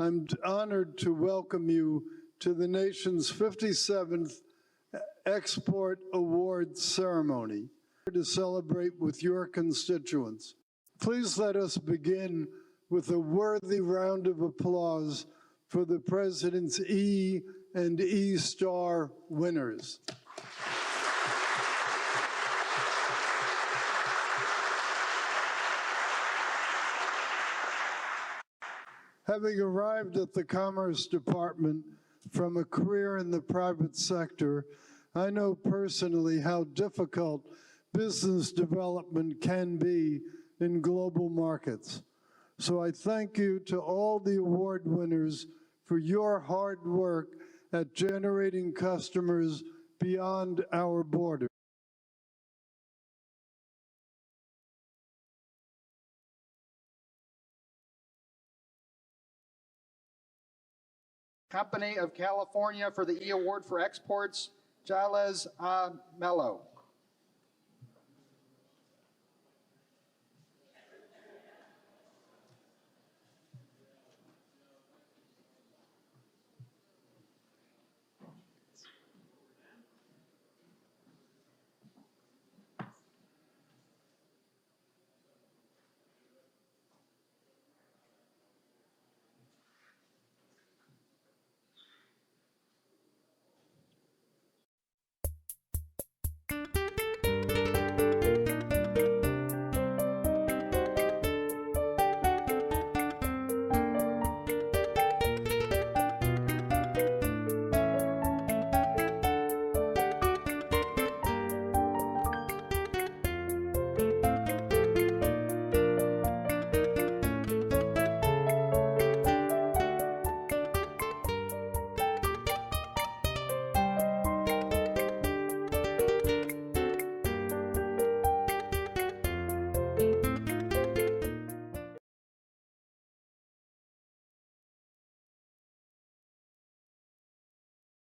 I'm honored to welcome you to the nation's 57th Export Awards ceremony to celebrate with your constituents. Please let us begin with a worthy round of applause for the President's E and E-Star winners. Having arrived at the Commerce Department from a career in the private sector, I know personally how difficult business development can be in global markets. So I thank you to all the award winners for your hard work at generating customers beyond our borders. Company of California for the E Award for Exports, Jalez Mello.